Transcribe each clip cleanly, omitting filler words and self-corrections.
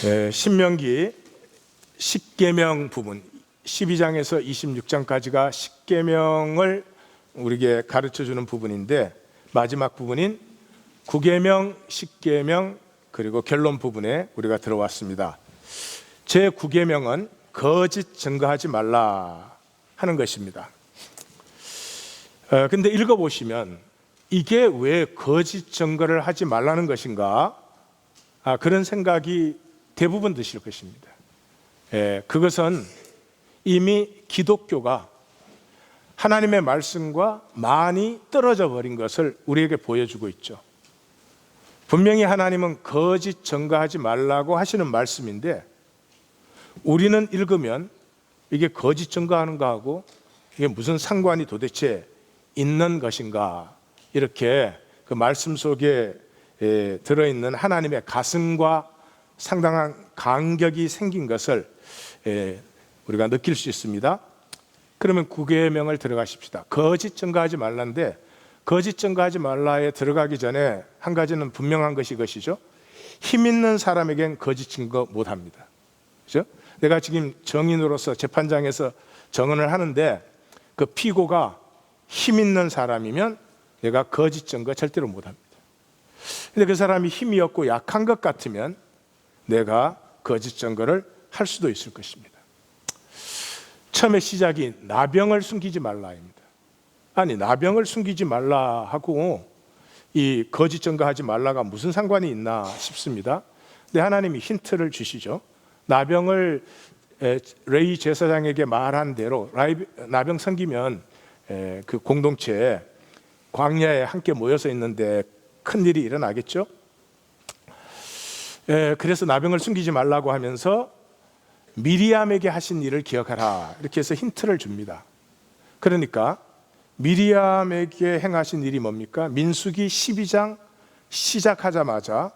신명기 10계명 부분 12장에서 26장까지가 10계명을 우리에게 가르쳐주는 부분인데, 마지막 부분인 9계명, 10계명 그리고 결론 부분에 우리가 들어왔습니다. 제 9계명은 거짓 증거하지 말라 하는 것입니다. 근데 읽어보시면 이게 왜 거짓 증거를 하지 말라는 것인가, 그런 생각이 대부분 드실 것입니다. 그것은 이미 기독교가 하나님의 말씀과 많이 떨어져 버린 것을 우리에게 보여주고 있죠. 분명히 하나님은 거짓 증거하지 말라고 하시는 말씀인데, 우리는 읽으면 이게 거짓 증거하는 거하고 이게 무슨 상관이 도대체 있는 것인가, 이렇게 그 말씀 속에 들어있는 하나님의 가슴과 상당한 간격이 생긴 것을 우리가 느낄 수 있습니다. 그러면 9계명을 들어가십시다. 거짓 증거하지 말라인데, 거짓 증거하지 말라에 들어가기 전에 한 가지는 분명한 것이 이것이죠. 힘 있는 사람에겐 거짓 증거 못합니다. 그렇죠? 내가 지금 정인으로서 재판장에서 정언을 하는데 그 피고가 힘 있는 사람이면 내가 거짓 증거 절대로 못합니다. 근데 그 사람이 힘이 없고 약한 것 같으면 내가 거짓 증거를 할 수도 있을 것입니다. 처음에 시작이 나병을 숨기지 말라입니다. 아니, 나병을 숨기지 말라 하고 이 거짓 증거하지 말라가 무슨 상관이 있나 싶습니다. 근데 하나님이 힌트를 주시죠. 나병을 레위 제사장에게 말한 대로 나병 생기면 그 공동체에 광야에 함께 모여서 있는데 큰일이 일어나겠죠. 그래서 나병을 숨기지 말라고 하면서 미리암에게 하신 일을 기억하라, 이렇게 해서 힌트를 줍니다. 그러니까 미리암에게 행하신 일이 뭡니까? 민수기 12장 시작하자마자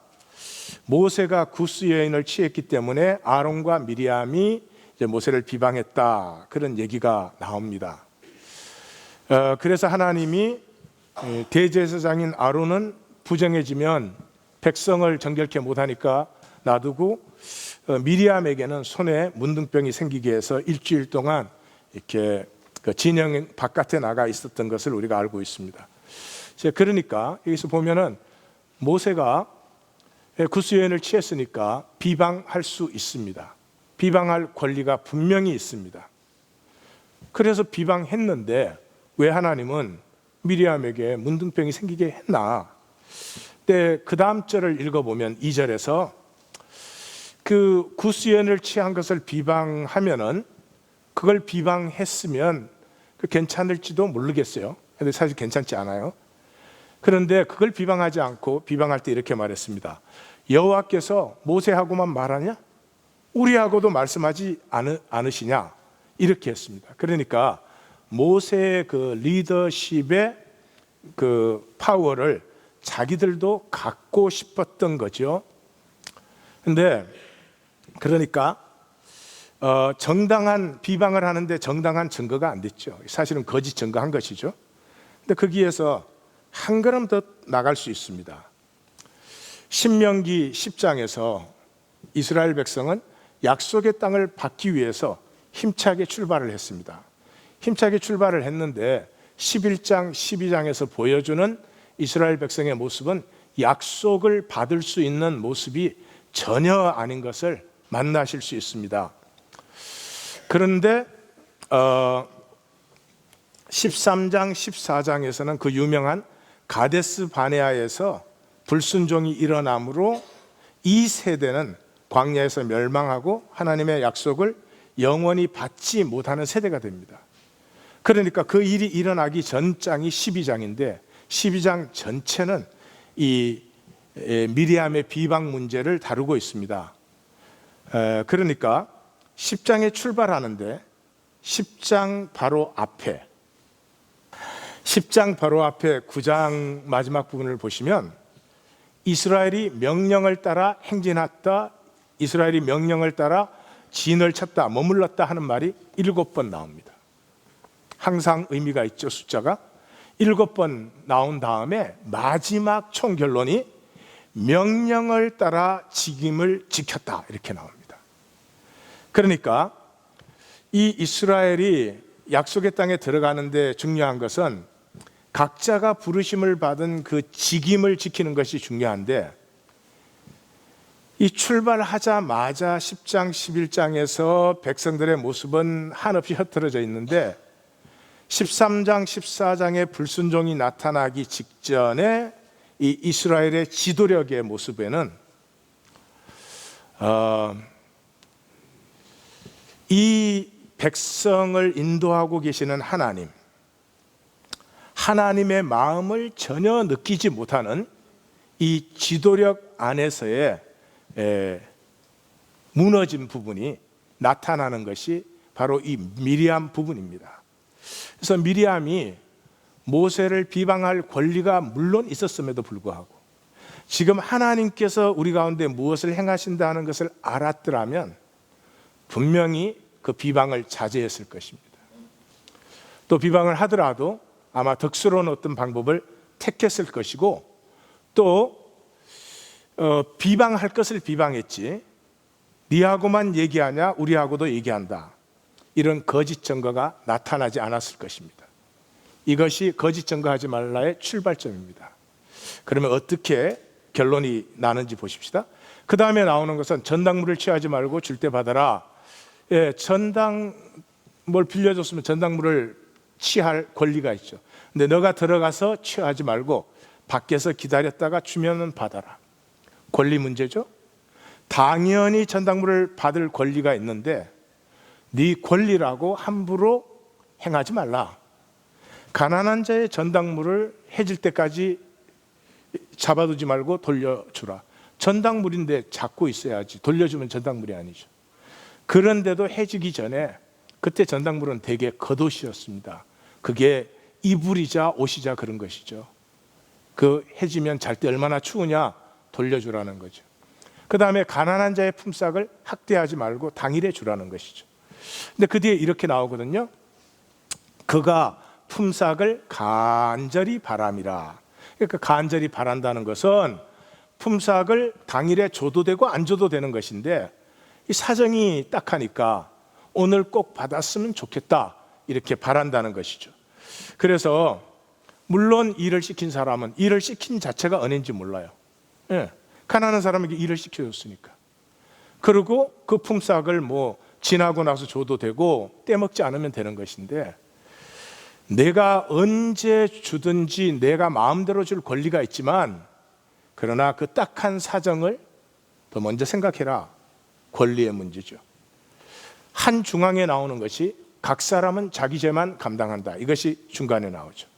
모세가 구스 여인을 취했기 때문에 아론과 미리암이 이제 모세를 비방했다, 그런 얘기가 나옵니다. 그래서 하나님이 대제사장인 아론은 부정해지면 백성을 정결케 못하니까 놔두고 미리암에게는 손에 문둥병이 생기게 해서 일주일 동안 이렇게 그 진영 바깥에 나가 있었던 것을 우리가 알고 있습니다. 그러니까 여기서 보면은 모세가 구스 여인을 취했으니까 비방할 수 있습니다. 비방할 권리가 분명히 있습니다. 그래서 비방했는데 왜 하나님은 미리암에게 문둥병이 생기게 했나? 근데 그 다음 절을 읽어보면 2절에서 그 구스 여인을 취한 것을 비방하면은, 그걸 비방했으면 괜찮을지도 모르겠어요. 근데 사실 괜찮지 않아요. 그런데 그걸 비방하지 않고 비방할 때 이렇게 말했습니다. 여호와께서 모세하고만 말하냐? 우리하고도 말씀하지 않으시냐? 이렇게 했습니다. 그러니까 모세의 그 리더십의 그 파워를 자기들도 갖고 싶었던 거죠. 근데 그러니까 정당한 비방을 하는데 정당한 증거가 안 됐죠. 사실은 거짓 증거한 것이죠. 근데 거기에서 한 걸음 더 나갈 수 있습니다. 신명기 10장에서 이스라엘 백성은 약속의 땅을 받기 위해서 힘차게 출발을 했습니다. 힘차게 출발을 했는데 11장, 12장에서 보여주는 이스라엘 백성의 모습은 약속을 받을 수 있는 모습이 전혀 아닌 것을 만나실 수 있습니다. 그런데 13장, 14장에서는 그 유명한 가데스 바네아에서 불순종이 일어나므로 이 세대는 광야에서 멸망하고 하나님의 약속을 영원히 받지 못하는 세대가 됩니다. 그러니까 그 일이 일어나기 전 장이 12장인데 12장 전체는 이 미리암의 비방 문제를 다루고 있습니다. 그러니까 10장에 출발하는데 10장 바로 앞에 9장 마지막 부분을 보시면 이스라엘이 명령을 따라 행진했다, 이스라엘이 명령을 따라 진을 쳤다, 머물렀다 하는 말이 7번 나옵니다. 항상 의미가 있죠. 숫자가 7번 나온 다음에 마지막 총결론이 명령을 따라 직임을 지켰다 이렇게 나옵니다. 그러니까 이 이스라엘이 약속의 땅에 들어가는데 중요한 것은 각자가 부르심을 받은 그 직임을 지키는 것이 중요한데, 이 출발하자마자 10장 11장에서 백성들의 모습은 한없이 흩어져 있는데 13장 14장의 불순종이 나타나기 직전에 이 이스라엘의 지도력의 모습에는 이 백성을 인도하고 계시는 하나님의 마음을 전혀 느끼지 못하는 이 지도력 안에서의 무너진 부분이 나타나는 것이 바로 이 미리암 부분입니다. 그래서 미리암이 모세를 비방할 권리가 물론 있었음에도 불구하고 지금 하나님께서 우리 가운데 무엇을 행하신다는 것을 알았더라면 분명히 그 비방을 자제했을 것입니다. 또 비방을 하더라도 아마 덕스러운 어떤 방법을 택했을 것이고, 또 비방할 것을 비방했지 니하고만 얘기하냐 우리하고도 얘기한다, 이런 거짓 증거가 나타나지 않았을 것입니다. 이것이 거짓 증거하지 말라의 출발점입니다. 그러면 어떻게 결론이 나는지 보십시다. 그 다음에 나오는 것은 전당물을 취하지 말고 줄 때 받아라. 전당 뭘 빌려줬으면 전당물을 취할 권리가 있죠. 근데 너가 들어가서 취하지 말고 밖에서 기다렸다가 주면은 받아라. 권리 문제죠. 당연히 전당물을 받을 권리가 있는데 네 권리라고 함부로 행하지 말라. 가난한 자의 전당물을 해질 때까지 잡아두지 말고 돌려주라. 전당물인데 잡고 있어야지, 돌려주면 전당물이 아니죠. 그런데도 해지기 전에 그때 전당물은 대개 겉옷이었습니다. 그게 이불이자 옷이자 그런 것이죠. 그 해지면 잘 때 얼마나 추우냐, 돌려주라는 거죠. 그 다음에 가난한 자의 품삯을 학대하지 말고 당일에 주라는 것이죠. 근데 그 뒤에 이렇게 나오거든요. 그가 품삯을 간절히 바람이라. 그러니까 간절히 바란다는 것은 품삯을 당일에 줘도 되고 안 줘도 되는 것인데, 이 사정이 딱하니까 오늘 꼭 받았으면 좋겠다 이렇게 바란다는 것이죠. 그래서 물론 일을 시킨 사람은 일을 시킨 자체가 은혜인지 몰라요. 가난한 사람에게 일을 시켜줬으니까. 그리고 그 품삯을 뭐 지나고 나서 줘도 되고 떼먹지 않으면 되는 것인데, 내가 언제 주든지 내가 마음대로 줄 권리가 있지만, 그러나 그 딱한 사정을 더 먼저 생각해라. 권리의 문제죠. 한 중앙에 나오는 것이 각 사람은 자기 죄만 감당한다. 이것이 중간에 나오죠.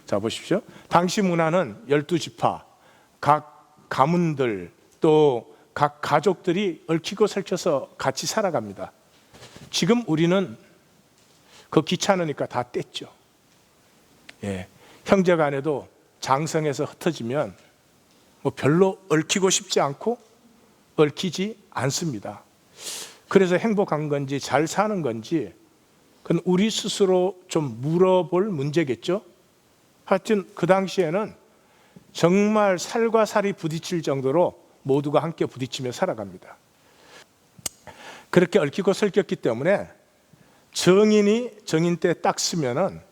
자, 보십시오. 당시 문화는 12지파, 각 가문들, 또 각 가족들이 얽히고 설켜서 같이 살아갑니다. 지금 우리는 그 귀찮으니까 다 뗐죠. 형제 간에도 장성에서 흩어지면 뭐 별로 얽히고 싶지 않고 얽히지 않습니다. 그래서 행복한 건지 잘 사는 건지 그건 우리 스스로 좀 물어볼 문제겠죠. 하여튼 그 당시에는 정말 살과 살이 부딪힐 정도로 모두가 함께 부딪히며 살아갑니다. 그렇게 얽히고 설켰기 때문에 정인이 정인 때 딱 쓰면은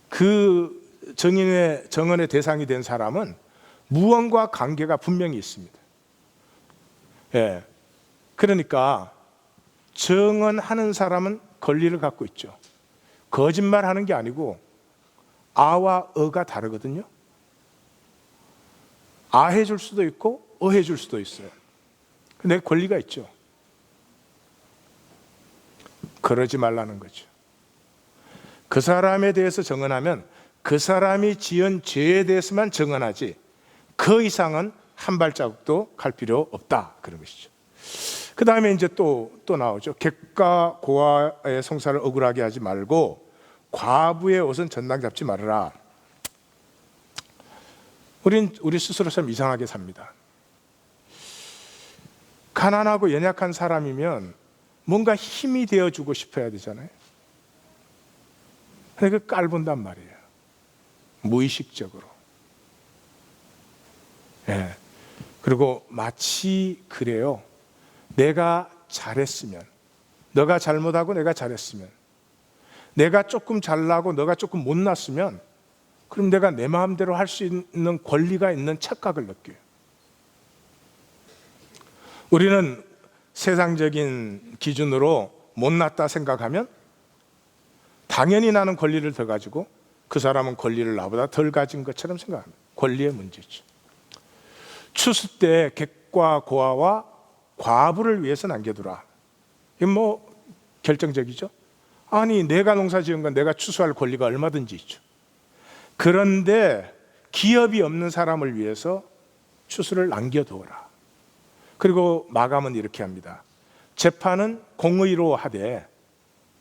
그 정언의 대상이 된 사람은 무언과 관계가 분명히 있습니다. 그러니까 정언하는 사람은 권리를 갖고 있죠. 거짓말하는 게 아니고 아와 어가 다르거든요. 아 해줄 수도 있고 어 해줄 수도 있어요. 내 권리가 있죠. 그러지 말라는 거죠. 그 사람에 대해서 정언하면 그 사람이 지은 죄에 대해서만 정언하지 그 이상은 한 발자국도 갈 필요 없다, 그런 것이죠. 그 다음에 이제 또 나오죠. 객과 고아의 성사를 억울하게 하지 말고 과부의 옷은 전당 잡지 말아라. 우리 스스로 참 이상하게 삽니다. 가난하고 연약한 사람이면 뭔가 힘이 되어주고 싶어야 되잖아요. 그러니까 깔본단 말이에요. 무의식적으로. 그리고 마치 그래요. 내가 잘했으면, 너가 잘못하고 내가 잘했으면, 내가 조금 잘나고 너가 조금 못났으면, 그럼 내가 내 마음대로 할 수 있는 권리가 있는 착각을 느껴요. 우리는 세상적인 기준으로 못났다 생각하면 당연히 나는 권리를 더 가지고 그 사람은 권리를 나보다 덜 가진 것처럼 생각합니다. 권리의 문제죠. 추수 때 객과 고아와 과부를 위해서 남겨두라. 이건 뭐 결정적이죠. 아니, 내가 농사 지은 건 내가 추수할 권리가 얼마든지 있죠. 그런데 기업이 없는 사람을 위해서 추수를 남겨두어라. 그리고 마감은 이렇게 합니다. 재판은 공의로 하되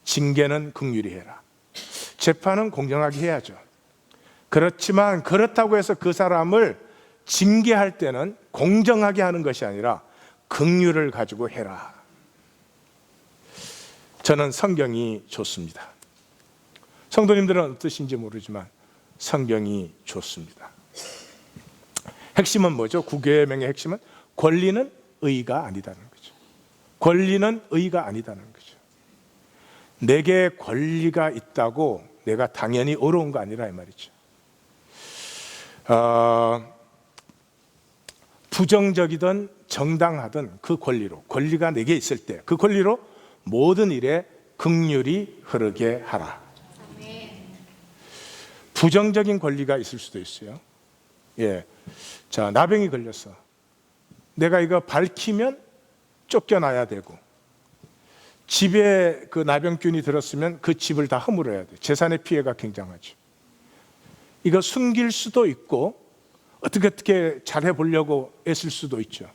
징계는 긍휼히 해라. 재판은 공정하게 해야죠. 그렇지만 그렇다고 해서 그 사람을 징계할 때는 공정하게 하는 것이 아니라 긍휼을 가지고 해라. 저는 성경이 좋습니다. 성도님들은 어떠신지 모르지만 성경이 좋습니다. 핵심은 뭐죠? 구계명의 핵심은 권리는 의가 아니다는 거죠. 권리는 의가 아니다는 거죠. 내게 권리가 있다고 내가 당연히 어려운 거 아니라 이 말이죠. 부정적이든 정당하든 그 권리로, 권리가 내게 있을 때 그 권리로 모든 일에 긍휼이 흐르게 하라. 부정적인 권리가 있을 수도 있어요. 예, 자, 나병이 걸렸어. 내가 이거 밝히면 쫓겨나야 되고, 집에 그 나병균이 들었으면 그 집을 다 허물어야 돼. 재산의 피해가 굉장하죠. 이거 숨길 수도 있고 어떻게 잘해 보려고 애쓸 수도 있죠.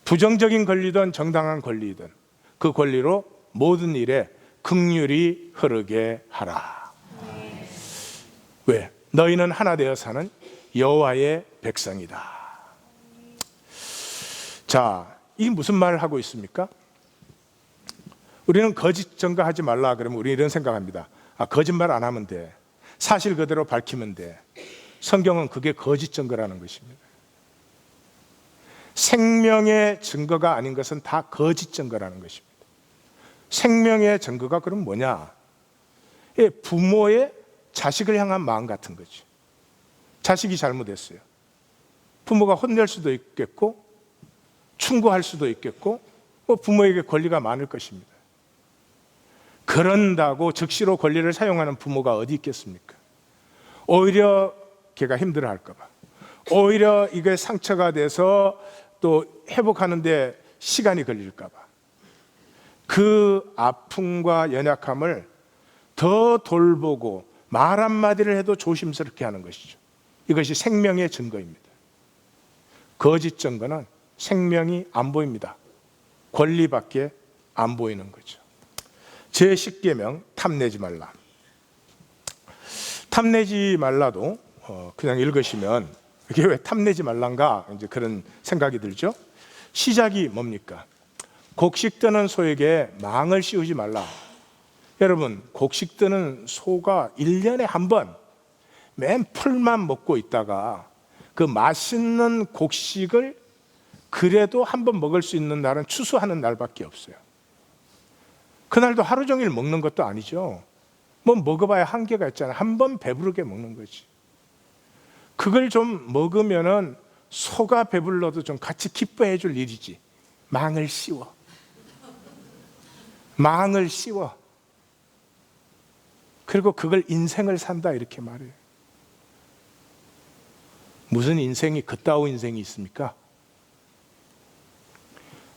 부정적인 권리든 정당한 권리든 그 권리로 모든 일에 긍휼이 흐르게 하라. 왜? 너희는 하나 되어 사는 여호와의 백성이다. 자, 이게 무슨 말을 하고 있습니까? 우리는 거짓 증거하지 말라 그러면 우리 이런 생각합니다. 거짓말 안 하면 돼. 사실 그대로 밝히면 돼. 성경은 그게 거짓 증거라는 것입니다. 생명의 증거가 아닌 것은 다 거짓 증거라는 것입니다. 생명의 증거가 그럼 뭐냐? 부모의 자식을 향한 마음 같은 거죠. 자식이 잘못했어요. 부모가 혼낼 수도 있겠고 충고할 수도 있겠고 부모에게 권리가 많을 것입니다. 그런다고 즉시로 권리를 사용하는 부모가 어디 있겠습니까? 오히려 걔가 힘들어할까 봐, 오히려 이게 상처가 돼서 또 회복하는데 시간이 걸릴까 봐, 그 아픔과 연약함을 더 돌보고 말 한마디를 해도 조심스럽게 하는 것이죠. 이것이 생명의 증거입니다. 거짓 증거는 생명이 안 보입니다. 권리밖에 안 보이는 거죠. 제10계명 탐내지 말라. 탐내지 말라도 그냥 읽으시면 이게 왜 탐내지 말란가 이제 그런 생각이 들죠. 시작이 뭡니까? 곡식 뜨는 소에게 망을 씌우지 말라. 여러분, 곡식 뜨는 소가 1년에 한 번 맨 풀만 먹고 있다가 그 맛있는 곡식을 그래도 한 번 먹을 수 있는 날은 추수하는 날밖에 없어요. 그날도 하루 종일 먹는 것도 아니죠. 뭐 먹어봐야 한계가 있잖아요. 한 번 배부르게 먹는 거지. 그걸 좀 먹으면은 소가 배불러도 좀 같이 기뻐해 줄 일이지. 망을 씌워. 망을 씌워. 그리고 그걸 인생을 산다 이렇게 말해요. 무슨 인생이 그따위 인생이 있습니까?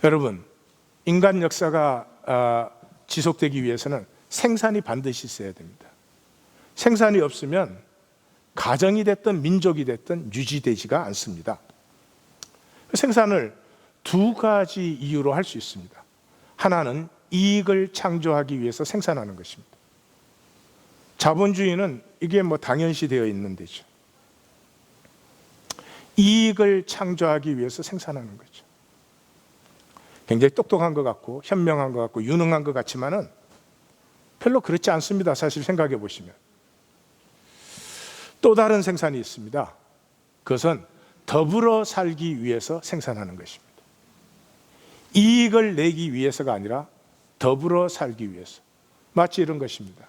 여러분, 인간 역사가 지속되기 위해서는 생산이 반드시 있어야 됩니다. 생산이 없으면 가정이 됐든 민족이 됐든 유지되지가 않습니다. 생산을 두 가지 이유로 할 수 있습니다. 하나는 이익을 창조하기 위해서 생산하는 것입니다. 자본주의는 이게 뭐 당연시 되어 있는 데죠. 이익을 창조하기 위해서 생산하는 거죠. 굉장히 똑똑한 것 같고 현명한 것 같고 유능한 것 같지만은 별로 그렇지 않습니다. 사실 생각해 보시면. 또 다른 생산이 있습니다. 그것은 더불어 살기 위해서 생산하는 것입니다. 이익을 내기 위해서가 아니라 더불어 살기 위해서. 마치 이런 것입니다.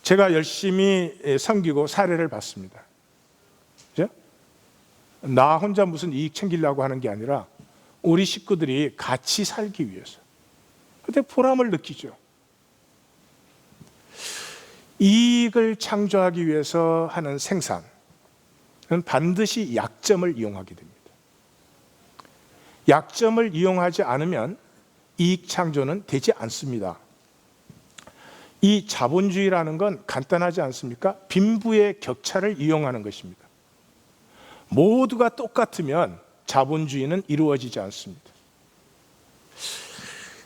제가 열심히 섬기고 사례를 받습니다. 그죠? 나 혼자 무슨 이익 챙기려고 하는 게 아니라 우리 식구들이 같이 살기 위해서. 그때 보람을 느끼죠. 이익을 창조하기 위해서 하는 생산은 반드시 약점을 이용하게 됩니다. 약점을 이용하지 않으면 이익 창조는 되지 않습니다. 이 자본주의라는 건 간단하지 않습니까? 빈부의 격차를 이용하는 것입니다. 모두가 똑같으면 자본주의는 이루어지지 않습니다.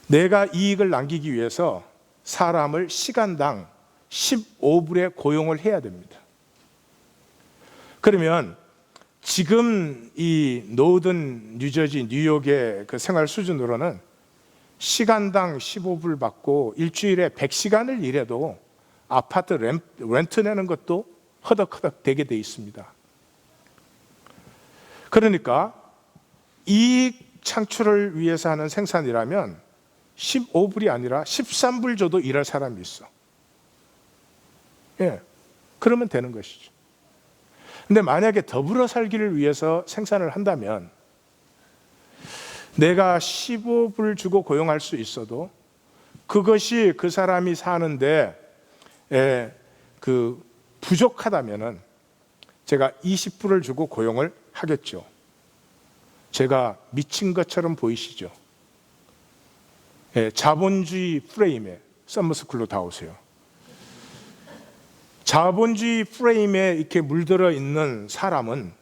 내가 이익을 남기기 위해서 사람을 시간당 15불에 고용을 해야 됩니다. 그러면 지금 이 노든 뉴저지, 뉴욕의 그 생활 수준으로는 시간당 15불 받고 일주일에 100시간을 일해도 아파트 렌트 내는 것도 허덕허덕 되게 돼 있습니다. 그러니까 이익 창출을 위해서 하는 생산이라면 15불이 아니라 13불 줘도 일할 사람이 있어. 예, 그러면 되는 것이죠. 근데 만약에 더불어 살기를 위해서 생산을 한다면 내가 15불 주고 고용할 수 있어도 그것이 그 사람이 사는데 부족하다면은 제가 20불을 주고 고용을 하겠죠. 제가 미친 것처럼 보이시죠? 자본주의 프레임에 썸머스쿨로 다 오세요. 자본주의 프레임에 이렇게 물들어 있는 사람은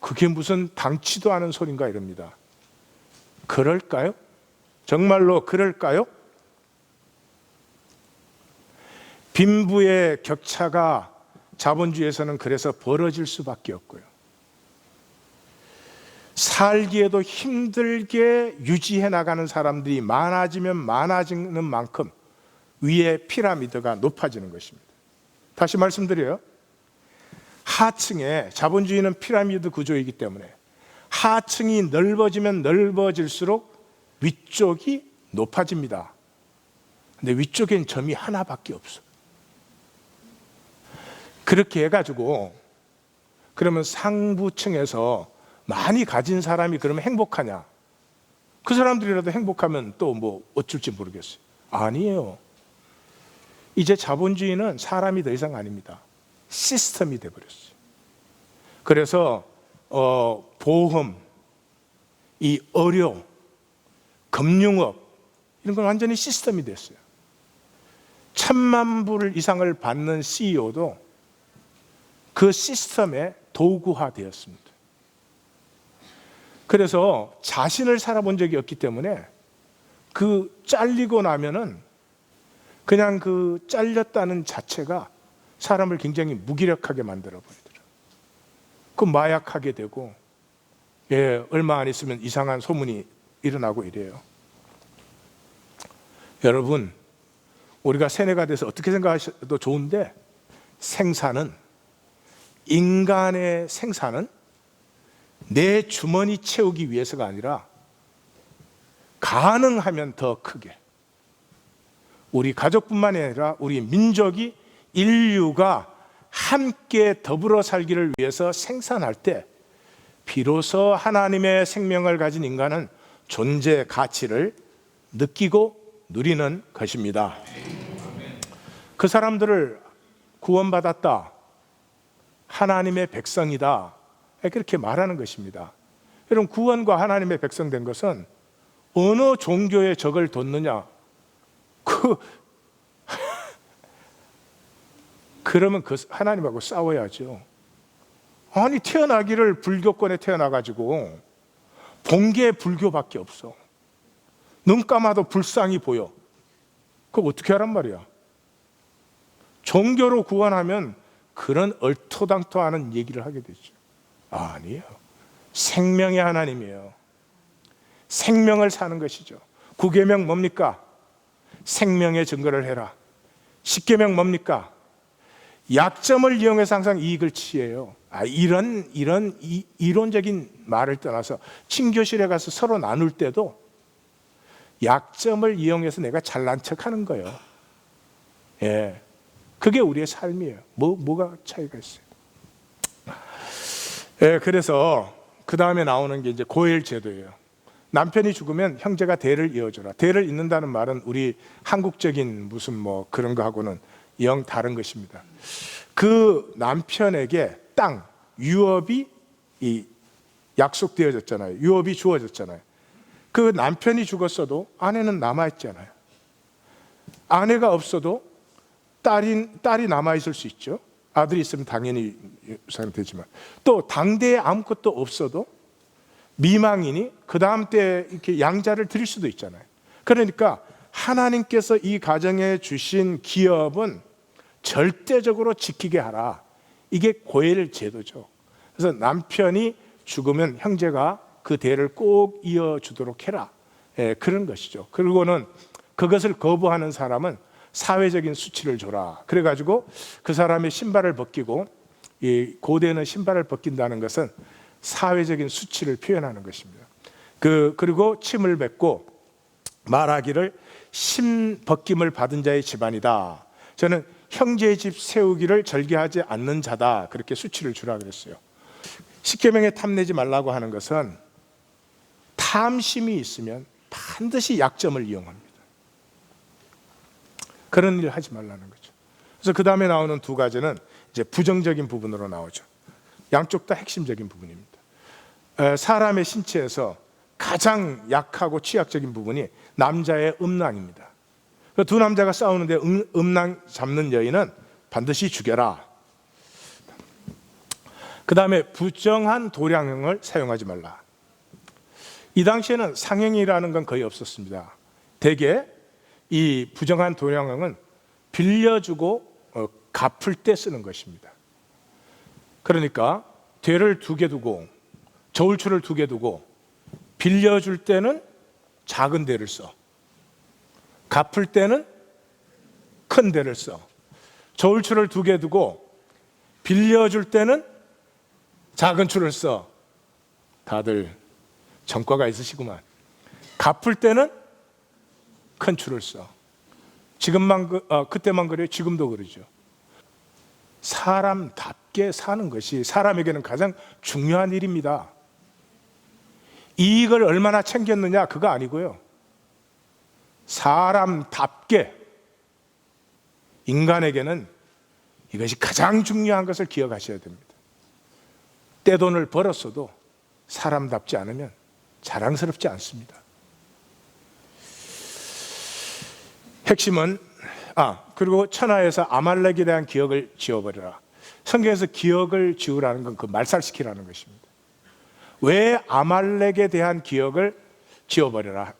그게 무슨 당치도 않은 소린가 이럽니다. 그럴까요? 정말로 그럴까요? 빈부의 격차가 자본주의에서는 그래서 벌어질 수밖에 없고요. 살기에도 힘들게 유지해 나가는 사람들이 많아지면 많아지는 만큼 위에 피라미드가 높아지는 것입니다. 다시 말씀드려요. 하층에 자본주의는 피라미드 구조이기 때문에 하층이 넓어지면 넓어질수록 위쪽이 높아집니다. 근데 위쪽엔 점이 하나밖에 없어. 그렇게 해가지고 그러면 상부층에서 많이 가진 사람이 그러면 행복하냐? 그 사람들이라도 행복하면 또 뭐 어쩔지 모르겠어요. 아니에요. 이제 자본주의는 사람이 더 이상 아닙니다. 시스템이 돼버렸어요. 그래서 보험, 이 의료, 금융업 이런 건 완전히 시스템이 됐어요. 1,000만 불 이상을 받는 CEO도 그 시스템에 도구화되었습니다. 그래서 자신을 살아본 적이 없기 때문에 그 잘리고 나면은 그냥 그 잘렸다는 자체가 사람을 굉장히 무기력하게 만들어 버리더라고요. 그 마약하게 되고, 얼마 안 있으면 이상한 소문이 일어나고 이래요. 여러분, 우리가 세뇌가 돼서 어떻게 생각하셔도 좋은데 인간의 생산은 내 주머니 채우기 위해서가 아니라 가능하면 더 크게 우리 가족뿐만 아니라 우리 민족이 인류가 함께 더불어 살기를 위해서 생산할 때 비로소 하나님의 생명을 가진 인간은 존재 가치를 느끼고 누리는 것입니다. 그 사람들을 구원받았다, 하나님의 백성이다, 그렇게 말하는 것입니다. 여러분, 구원과 하나님의 백성 된 것은 어느 종교의 적을 뒀느냐? 그러면 그 하나님하고 싸워야죠. 아니, 태어나기를 불교권에 태어나가지고 본 게 불교밖에 없어. 눈 감아도 불상이 보여. 그거 어떻게 하란 말이야? 종교로 구원하면 그런 얼토당토하는 얘기를 하게 되죠. 아니에요. 생명의 하나님이에요. 생명을 사는 것이죠. 9계명 뭡니까? 생명의 증거를 해라. 10계명 뭡니까? 약점을 이용해서 항상 이익을 취해요. 이런 이론적인 말을 떠나서 친교실에 가서 서로 나눌 때도 약점을 이용해서 내가 잘난 척하는 거예요. 예, 그게 우리의 삶이에요. 뭐가 차이가 있어요? 예, 그래서 그 다음에 나오는 게 이제 고엘 제도예요. 남편이 죽으면 형제가 대를 이어줘라. 대를 잇는다는 말은 우리 한국적인 무슨 뭐 그런 거하고는 영 다른 것입니다. 그 남편에게 땅, 유업이 약속되어졌잖아요. 유업이 주어졌잖아요. 그 남편이 죽었어도 아내는 남아있잖아요. 아내가 없어도 딸이 남아있을 수 있죠. 아들이 있으면 당연히 유산이 되지만, 또 당대에 아무것도 없어도 미망인이 그 다음 때 이렇게 양자를 드릴 수도 있잖아요. 그러니까 하나님께서 이 가정에 주신 기업은 절대적으로 지키게 하라. 이게 고엘 제도죠. 그래서 남편이 죽으면 형제가 그 대를 꼭 이어주도록 해라. 예, 그런 것이죠. 그리고는 그것을 거부하는 사람은 사회적인 수치를 줘라. 그래가지고 그 사람의 신발을 벗기고, 이 고대는 신발을 벗긴다는 것은 사회적인 수치를 표현하는 것입니다. 그리고 침을 뱉고 말하기를 심 벗김을 받은 자의 집안이다. 저는 형제의 집 세우기를 절개하지 않는 자다. 그렇게 수치를 주라 그랬어요. 십계명에 탐내지 말라고 하는 것은 탐심이 있으면 반드시 약점을 이용합니다. 그런 일을 하지 말라는 거죠. 그래서 그 다음에 나오는 두 가지는 이제 부정적인 부분으로 나오죠. 양쪽 다 핵심적인 부분입니다. 사람의 신체에서 가장 약하고 취약적인 부분이 남자의 음낭입니다. 두 남자가 싸우는데 음낭 잡는 여인은 반드시 죽여라. 그 다음에 부정한 도량형을 사용하지 말라. 이 당시에는 상형이라는 건 거의 없었습니다. 대개 이 부정한 도량형은 빌려주고 갚을 때 쓰는 것입니다. 그러니까 되를 2개 두고 저울추를 2개 두고 빌려줄 때는 작은 대를 써. 갚을 때는 큰 대를 써. 저울추를 2개 두고 빌려줄 때는 작은 추를 써. 다들 전과가 있으시구만. 갚을 때는 큰 추를 써. 그때만 그래요? 지금도 그러죠. 사람답게 사는 것이 사람에게는 가장 중요한 일입니다. 이익을 얼마나 챙겼느냐 그거 아니고요. 사람답게 인간에게는 이것이 가장 중요한 것을 기억하셔야 됩니다. 떼돈을 벌었어도 사람답지 않으면 자랑스럽지 않습니다. 핵심은 그리고 천하에서 아말렉에 대한 기억을 지워버려라. 성경에서 기억을 지우라는 건 그 말살시키라는 것입니다. 왜 아말렉에 대한 기억을 지워버려라?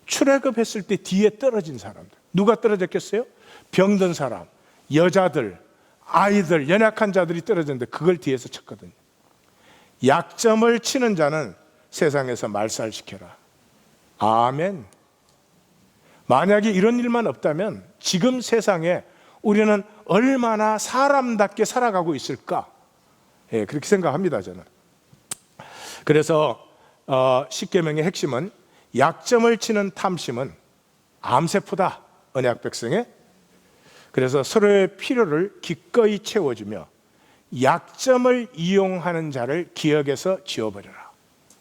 출애굽했을 때 뒤에 떨어진 사람들, 누가 떨어졌겠어요? 병든 사람, 여자들, 아이들, 연약한 자들이 떨어졌는데 그걸 뒤에서 쳤거든요. 약점을 치는 자는 세상에서 말살시켜라. 아멘. 만약에 이런 일만 없다면 지금 세상에 우리는 얼마나 사람답게 살아가고 있을까? 예, 그렇게 생각합니다, 저는. 그래서 십계명의 핵심은 약점을 치는 탐심은 암세포다, 언약 백성에. 그래서 서로의 필요를 기꺼이 채워주며 약점을 이용하는 자를 기억에서 지워버려라.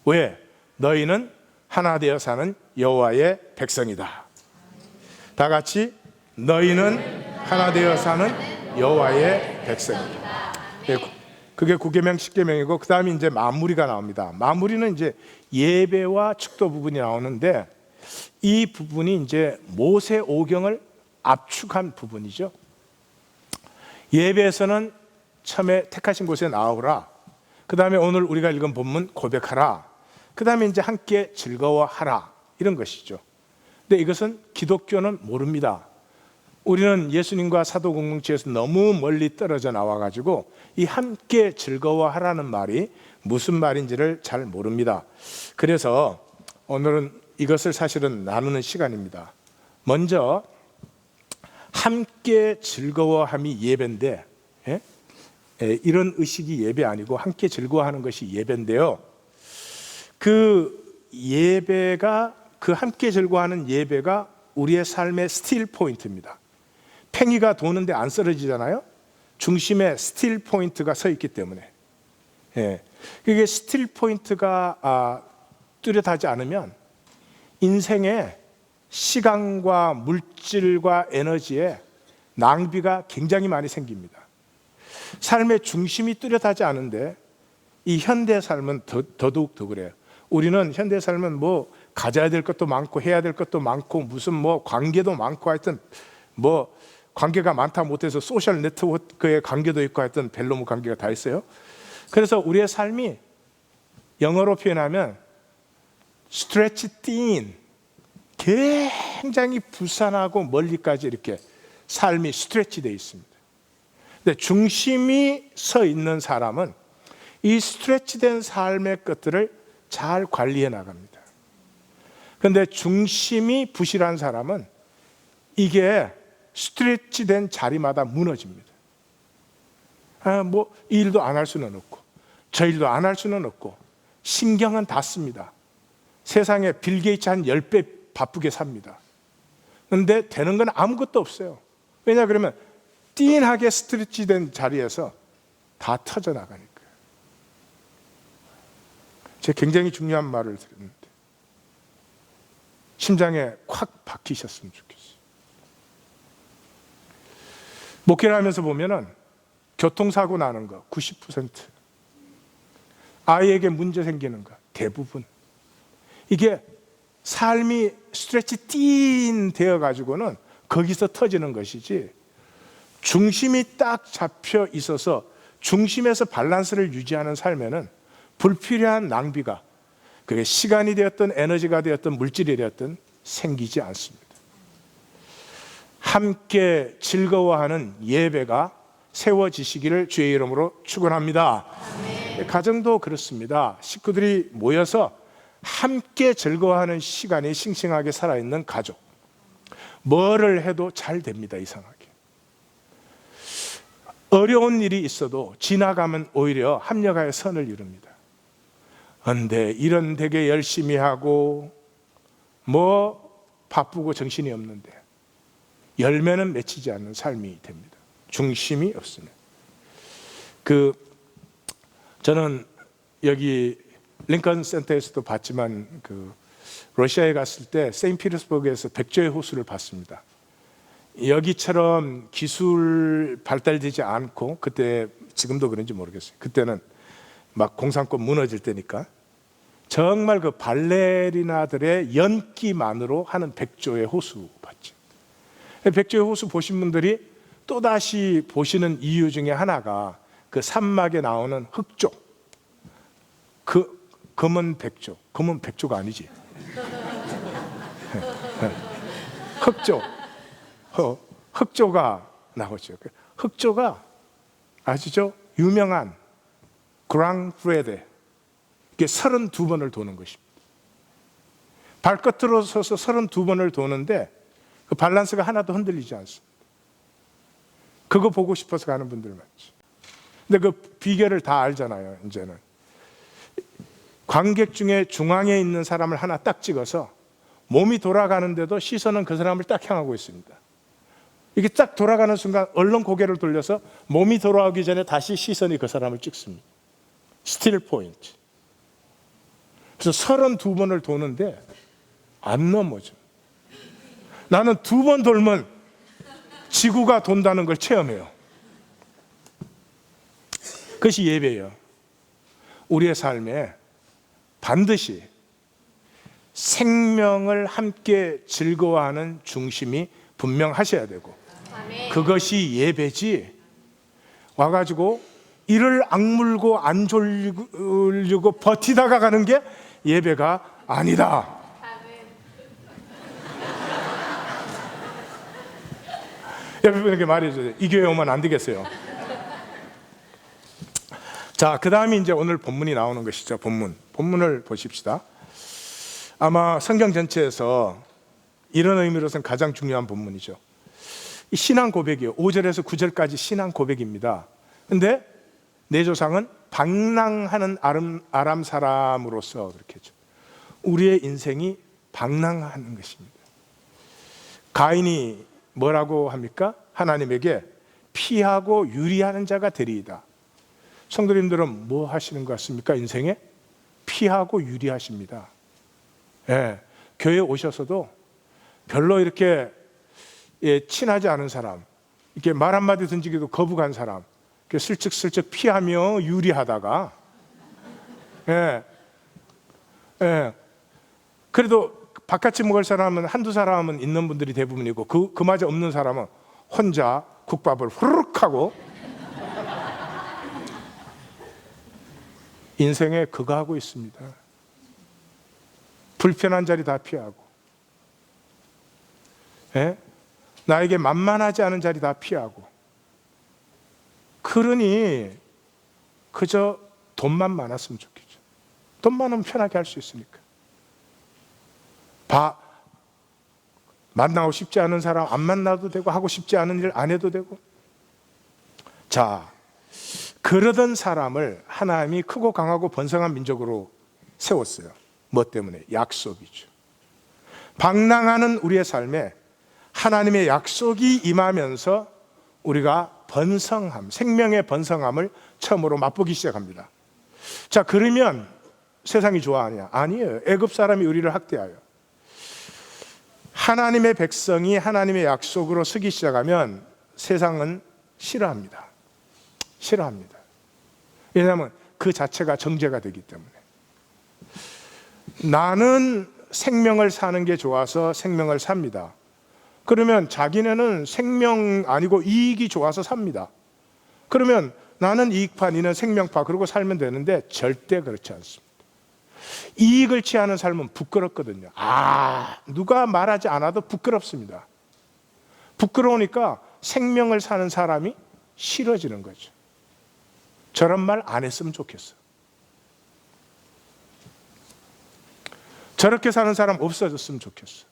왜? 너희는 하나 되어 사는 여호와의 백성이다. 다 같이 너희는 하나 되어 사는 여호와의 백성이다. 그게 9계명 10계명이고 그 다음에 이제 마무리가 나옵니다. 마무리는 이제 예배와 축도 부분이 나오는데 이 부분이 이제 모세 오경을 압축한 부분이죠. 예배에서는 처음에 택하신 곳에 나오라. 그 다음에 오늘 우리가 읽은 본문 고백하라. 그 다음에 이제 함께 즐거워하라. 이런 것이죠. 근데 이것은 기독교는 모릅니다. 우리는 예수님과 사도 공동체에서 너무 멀리 떨어져 나와가지고 이 함께 즐거워하라는 말이 무슨 말인지를 잘 모릅니다. 그래서 오늘은 이것을 사실은 나누는 시간입니다. 먼저 함께 즐거워함이 예배인데 이런 의식이 예배 아니고 함께 즐거워하는 것이 예배인데요. 그 예배가, 그 함께 즐거워하는 예배가 우리의 삶의 스틸 포인트입니다. 팽이가 도는데 안 쓰러지잖아요. 중심에 스틸 포인트가 서 있기 때문에. 그게 스틸 포인트가 뚜렷하지 않으면 인생에 시간과 물질과 에너지에 낭비가 굉장히 많이 생깁니다. 삶의 중심이 뚜렷하지 않은데 이 현대 삶은 더더욱 더 그래요. 우리는 현대 삶은 뭐 가져야 될 것도 많고 해야 될 것도 많고 무슨 뭐 관계도 많고 하여튼 뭐 관계가 많다 못해서 소셜 네트워크의 관계도 있고 하여튼 벨로무 관계가 다 있어요. 그래서 우리의 삶이 영어로 표현하면 stretch thin, 굉장히 부산하고 멀리까지 이렇게 삶이 스트레치 되어 있습니다. 근데 중심이 서 있는 사람은 이 스트레치된 삶의 것들을 잘 관리해 나갑니다. 그런데 중심이 부실한 사람은 이게 스트레치된 자리마다 무너집니다. 뭐 이 일도 안 할 수는 없고 저 일도 안 할 수는 없고 신경은 다 씁니다. 세상에 빌 게이츠 한 10배 바쁘게 삽니다. 그런데 되는 건 아무것도 없어요. 왜냐 그러면 띵하게 스트레치된 자리에서 다 터져나가니까요. 제가 굉장히 중요한 말을 드렸는데 심장에 콱 박히셨으면 좋겠어요. 목회를 하면서 보면은 교통사고 나는 거 90%, 아이에게 문제 생기는 거 대부분, 이게 삶이 스트레치 띵 되어 가지고는 거기서 터지는 것이지, 중심이 딱 잡혀 있어서 중심에서 밸런스를 유지하는 삶에는 불필요한 낭비가, 그게 시간이 되었든 에너지가 되었든 물질이 되었든 생기지 않습니다. 함께 즐거워하는 예배가 세워지시기를 주의 이름으로 축원합니다. 가정도 그렇습니다. 식구들이 모여서 함께 즐거워하는 시간이 싱싱하게 살아있는 가족, 뭐를 해도 잘 됩니다. 이상하게 어려운 일이 있어도 지나가면 오히려 합력하여 선을 이룹니다. 그런데 이런 되게 열심히 하고 뭐 바쁘고 정신이 없는데 열매는 맺히지 않는 삶이 됩니다. 중심이 없으면. 저는 여기 링컨 센터에서도 봤지만 러시아에 갔을 때 세인트피터스버그에서 백조의 호수를 봤습니다. 여기처럼 기술 발달되지 않고, 그때 지금도 그런지 모르겠어요. 그때는 막 공산권 무너질 때니까 정말 그 발레리나들의 연기만으로 하는 백조의 호수 봤죠. 백조의 호수 보신 분들이 또다시 보시는 이유 중에 하나가 그 산막에 나오는 흑조, 검은 백조, 검은 백조가 아니지, 흑조가 나오죠. 흑조가 아시죠? 유명한 그랑프레데, 이게 32번을 도는 것입니다. 발끝으로 서서 32번을 도는데 그 밸런스가 하나도 흔들리지 않습니다. 그거 보고 싶어서 가는 분들 많죠. 근데 그 비결을 다 알잖아요. 이제는 관객 중에 중앙에 있는 사람을 하나 딱 찍어서 몸이 돌아가는데도 시선은 그 사람을 딱 향하고 있습니다. 이게 딱 돌아가는 순간 얼른 고개를 돌려서 몸이 돌아오기 전에 다시 시선이 그 사람을 찍습니다. 스틸 포인트. 그래서 32번을 도는데 안 넘어져. 나는 2번 돌면 지구가 돈다는 걸 체험해요. 그것이 예배예요. 우리의 삶에 반드시 생명을 함께 즐거워하는 중심이 분명하셔야 되고, 그것이 예배지, 와가지고 이를 악물고 안 졸리고 버티다가 가는 게 예배가 아니다. 옆에 분에게 말해줘요. 이 교회 오면 안 되겠어요. 자, 그 다음에 이제 오늘 본문이 나오는 것이죠. 본문을 보십시다. 아마 성경 전체에서 이런 의미로서는 가장 중요한 본문이죠. 이 신앙 고백이에요. 5절에서 9절까지 신앙 고백입니다. 근데 내 조상은 방랑하는 아람 사람으로서 그렇게 했죠. 우리의 인생이 방랑하는 것입니다. 가인이 뭐라고 합니까? 하나님에게 피하고 유리하는 자가 되리이다. 성도님들은 뭐 하시는 것 같습니까? 인생에 피하고 유리하십니다. 예, 교회에 오셔서도 별로 이렇게 친하지 않은 사람, 이렇게 말 한마디 던지기도 거부간 사람, 이렇게 슬쩍슬쩍 피하며 유리하다가, 그래도 바깥집 먹을 사람은 한두 사람은 있는 분들이 대부분이고, 그마저 없는 사람은 혼자 국밥을 후루룩 하고 인생에 그거 하고 있습니다. 불편한 자리 다 피하고, 나에게 만만하지 않은 자리 다 피하고, 그러니 그저 돈만 많았으면 좋겠죠. 돈 많으면 편하게 할 수 있으니까. 만나고 싶지 않은 사람 안 만나도 되고, 하고 싶지 않은 일 안 해도 되고. 자, 그러던 사람을 하나님이 크고 강하고 번성한 민족으로 세웠어요. 뭐 때문에? 약속이죠. 방랑하는 우리의 삶에 하나님의 약속이 임하면서 우리가 번성함, 생명의 번성함을 처음으로 맛보기 시작합니다. 자, 그러면 세상이 좋아하냐? 아니에요. 애굽 사람이 우리를 학대하여. 하나님의 백성이 하나님의 약속으로 서기 시작하면 세상은 싫어합니다. 싫어합니다. 왜냐하면 그 자체가 정죄가 되기 때문에. 나는 생명을 사는 게 좋아서 생명을 삽니다. 그러면 자기네는 생명 아니고 이익이 좋아서 삽니다. 그러면 나는 이익파, 니는 생명파, 그러고 살면 되는데 절대 그렇지 않습니다. 이익을 취하는 삶은 부끄럽거든요. 누가 말하지 않아도 부끄럽습니다. 부끄러우니까 생명을 사는 사람이 싫어지는 거죠. 저런 말 안 했으면 좋겠어. 저렇게 사는 사람 없어졌으면 좋겠어.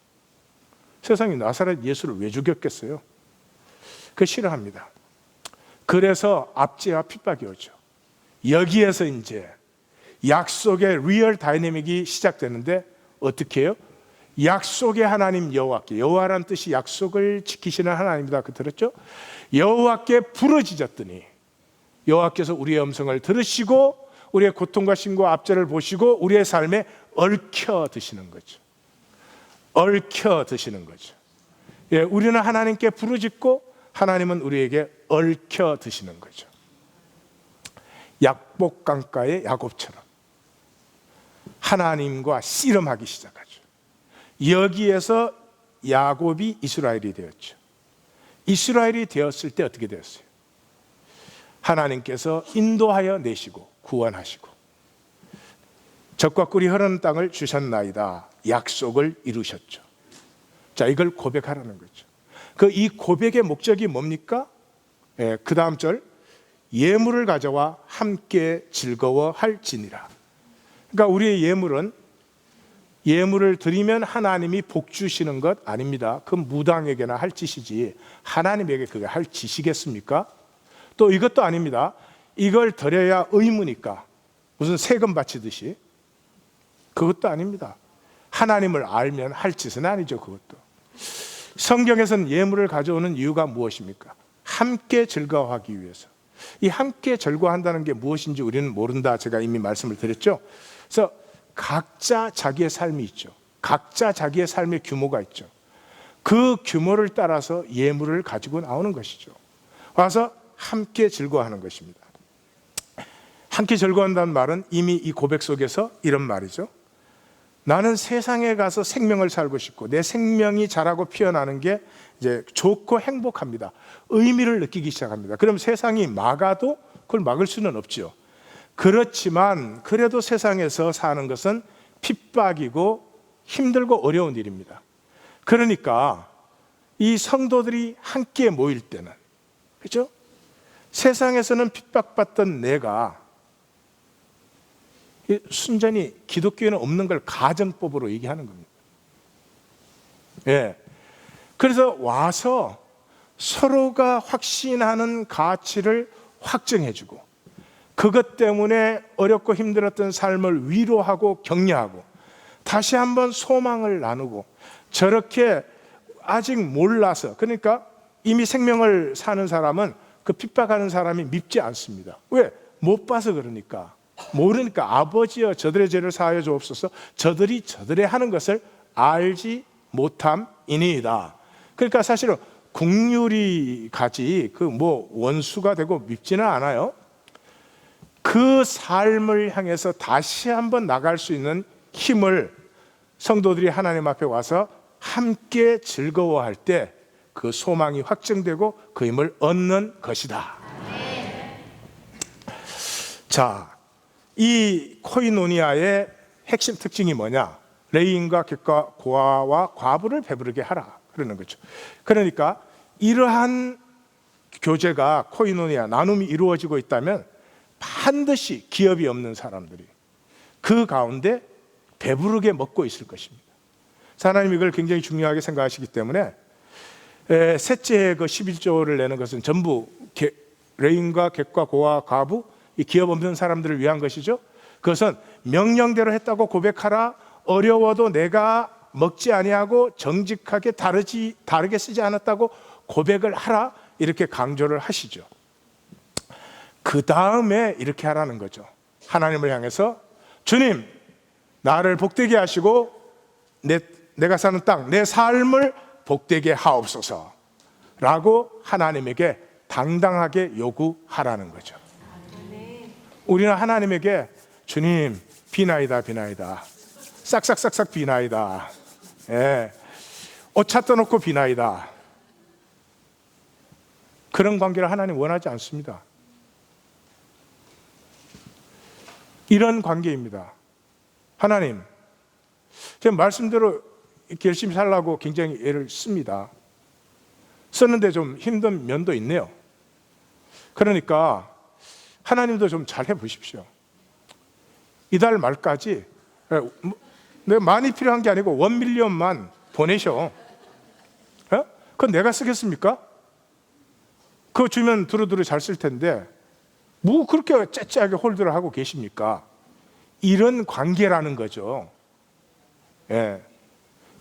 세상이 나사렛 예수를 왜 죽였겠어요? 그 싫어합니다. 그래서 압제와 핍박이 오죠. 여기에서 이제 약속의 리얼 다이내믹이 시작되는데, 어떻게 해요? 약속의 하나님 여호와께, 여호와란 뜻이 약속을 지키시는 하나님이다, 그 들었죠? 여호와께 부르짖었더니 여호와께서 우리의 음성을 들으시고 우리의 고통과 신고와 압제를 보시고 우리의 삶에 얽혀 드시는 거죠. 얽혀 드시는 거죠. 예, 우리는 하나님께 부르짖고 하나님은 우리에게 얽혀 드시는 거죠. 약복강가의 야곱처럼 하나님과 씨름하기 시작하죠. 여기에서 야곱이 이스라엘이 되었죠. 이스라엘이 되었을 때 어떻게 되었어요? 하나님께서 인도하여 내시고 구원하시고 젖과 꿀이 흐르는 땅을 주셨나이다, 약속을 이루셨죠. 자, 이걸 고백하라는 거죠. 이 고백의 목적이 뭡니까? 그 다음 절, 예물을 가져와 함께 즐거워할지니라. 그러니까 우리의 예물은, 예물을 드리면 하나님이 복 주시는 것 아닙니다. 그 무당에게나 할 짓이지 하나님에게 그게 할 짓이겠습니까? 또 이것도 아닙니다. 이걸 드려야 의무니까 무슨 세금 바치듯이, 그것도 아닙니다. 하나님을 알면 할 짓은 아니죠. 그것도. 성경에서는 예물을 가져오는 이유가 무엇입니까? 함께 즐거워하기 위해서. 이 함께 즐거워한다는 게 무엇인지 우리는 모른다, 제가 이미 말씀을 드렸죠. 그래서 각자 자기의 삶이 있죠. 각자 자기의 삶의 규모가 있죠. 그 규모를 따라서 예물을 가지고 나오는 것이죠. 와서 함께 즐거워하는 것입니다. 함께 즐거워한다는 말은 이미 이 고백 속에서 이런 말이죠. 나는 세상에 가서 생명을 살고 싶고 내 생명이 자라고 피어나는 게 이제 좋고 행복합니다. 의미를 느끼기 시작합니다. 그럼 세상이 막아도 그걸 막을 수는 없죠. 그렇지만 그래도 세상에서 사는 것은 핍박이고 힘들고 어려운 일입니다. 그러니까 이 성도들이 함께 모일 때는, 그렇죠? 세상에서는 핍박받던 내가 순전히 기독교에는 없는 걸 가정법으로 얘기하는 겁니다. 예. 그래서 와서 서로가 확신하는 가치를 확증해주고 그것 때문에 어렵고 힘들었던 삶을 위로하고 격려하고 다시 한번 소망을 나누고, 저렇게 아직 몰라서, 그러니까 이미 생명을 사는 사람은 그 핍박하는 사람이 밉지 않습니다. 왜? 못 봐서 그러니까. 모르니까. 아버지여 저들의 죄를 사하여 주옵소서, 저들이 저들의 하는 것을 알지 못함이니이다. 그러니까 사실은 국률이 가지 그 뭐 원수가 되고 밉지는 않아요. 그 삶을 향해서 다시 한번 나갈 수 있는 힘을 성도들이 하나님 앞에 와서 함께 즐거워할 때 그 소망이 확증되고 그 힘을 얻는 것이다. 자, 이 코이노니아의 핵심 특징이 뭐냐? 레인과 객과 고아와 과부를 배부르게 하라, 그러는 거죠. 그러니까 이러한 교제가, 코이노니아 나눔이 이루어지고 있다면 반드시 기업이 없는 사람들이 그 가운데 배부르게 먹고 있을 것입니다. 하나님 이걸 굉장히 중요하게 생각하시기 때문에 셋째 그 11조를 내는 것은 전부 레인과 객과 고아 과부, 이 기업 없는 사람들을 위한 것이죠. 그것은 명령대로 했다고 고백하라, 어려워도 내가 먹지 아니하고 정직하게 다르게 쓰지 않았다고 고백을 하라, 이렇게 강조를 하시죠. 그 다음에 이렇게 하라는 거죠. 하나님을 향해서 주님, 나를 복되게 하시고 내가 사는 땅, 내 삶을 복되게 하옵소서 라고 하나님에게 당당하게 요구하라는 거죠. 우리는 하나님에게 주님 비나이다, 비나이다, 싹싹싹싹 비나이다, 옷 찾다 놓고 비나이다, 그런 관계를 하나님 원하지 않습니다. 이런 관계입니다. 하나님, 제가 말씀대로 이렇게 열심히 살라고 굉장히 애를 씁니다. 쓰는데 좀 힘든 면도 있네요. 그러니까 하나님도 좀 잘 해보십시오. 이달 말까지 내가 많이 필요한 게 아니고 1밀리언만 보내셔. 그건 내가 쓰겠습니까? 그거 주면 두루두루 잘 쓸 텐데 뭐 그렇게 째째하게 홀드를 하고 계십니까? 이런 관계라는 거죠.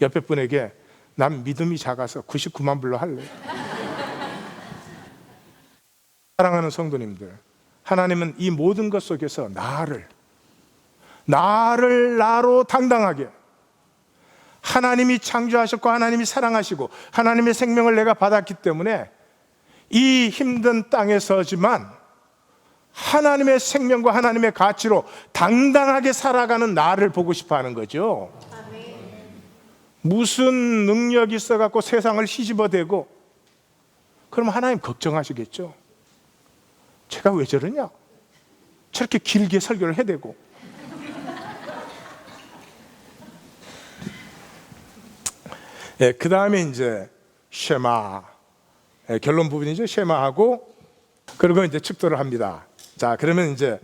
옆에 분에게 난 믿음이 작아서 99만 불로 할래. 사랑하는 성도님들, 하나님은 이 모든 것 속에서 나를 나로 당당하게, 하나님이 창조하셨고 하나님이 사랑하시고 하나님의 생명을 내가 받았기 때문에 이 힘든 땅에 서지만 하나님의 생명과 하나님의 가치로 당당하게 살아가는 나를 보고 싶어 하는 거죠. 무슨 능력이 있어갖고 세상을 휘집어대고 그러면 하나님 걱정하시겠죠. 제가 왜 저러냐? 저렇게 길게 설교를 해대고. 그 다음에 이제 쉐마, 결론 부분이죠. 쉐마하고 그리고 이제 축도를 합니다. 자, 그러면 이제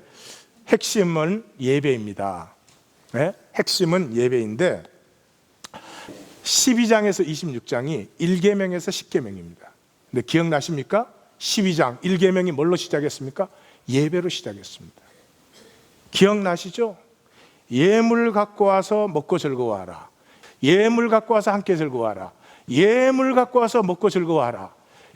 핵심은 예배입니다. 핵심은 예배인데 12장에서 26장이 1계명에서 10계명입니다. 근데 기억나십니까? 12장 1계명이 뭘로 시작했습니까? 예배로 시작했습니다. 기억나시죠? 예물 갖고 와서 먹고 즐거워하라. 예물 갖고 와서 함께 즐거워하라. 예물 갖고 와서 먹고 즐거워하라.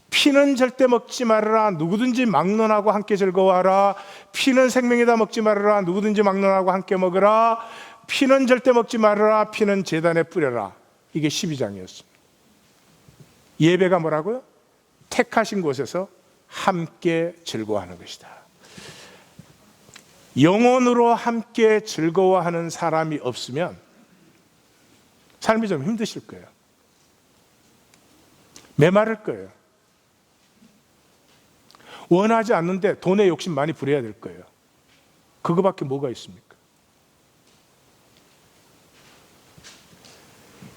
피는 절대 먹지 말아라. 누구든지 막론하고 함께 즐거워하라. 피는 생명이다. 먹지 말아라. 누구든지 막론하고 함께 먹으라. 피는 절대 먹지 말아라. 피는 제단에 뿌려라. 이게 12장이었습니다. 예배가 뭐라고요? 택하신 곳에서 함께 즐거워하는 것이다. 영혼으로 함께 즐거워하는 사람이 없으면 삶이 좀 힘드실 거예요. 메마를 거예요. 원하지 않는데 돈에 욕심 많이 부려야 될 거예요. 그거밖에 뭐가 있습니까?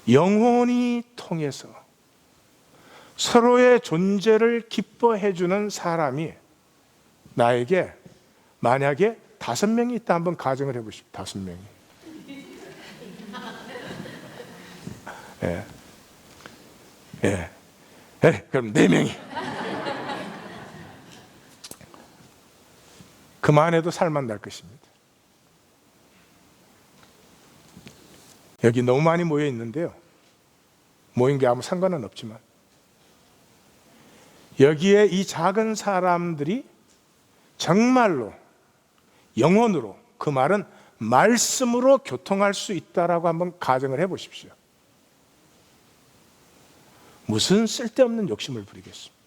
영혼이 통해서 서로의 존재를 기뻐해 주는 사람이 나에게 만약에 5명이 있다 한번 가정을 해보십시오. 5명이. 그럼 4명이. 그만해도 살만 날 것입니다. 여기 너무 많이 모여 있는데요, 모인 게 아무 상관은 없지만 여기에 이 작은 사람들이 정말로 영혼으로, 그 말은 말씀으로 교통할 수 있다라고 한번 가정을 해보십시오. 무슨 쓸데없는 욕심을 부리겠습니까?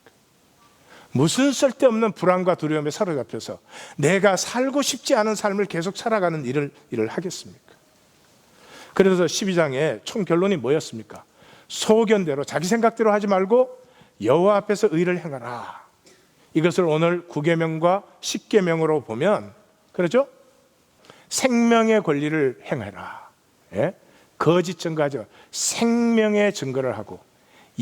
무슨 쓸데없는 불안과 두려움에 사로잡혀서 내가 살고 싶지 않은 삶을 계속 살아가는 일을 하겠습니까? 그래서 12장의 총 결론이 뭐였습니까? 소견대로, 자기 생각대로 하지 말고 여호와 앞에서 의를 행하라. 이것을 오늘 9계명과 10계명으로 보면, 그렇죠? 생명의 권리를 행해라. 예? 거짓 증거하지 마. 생명의 증거를 하고,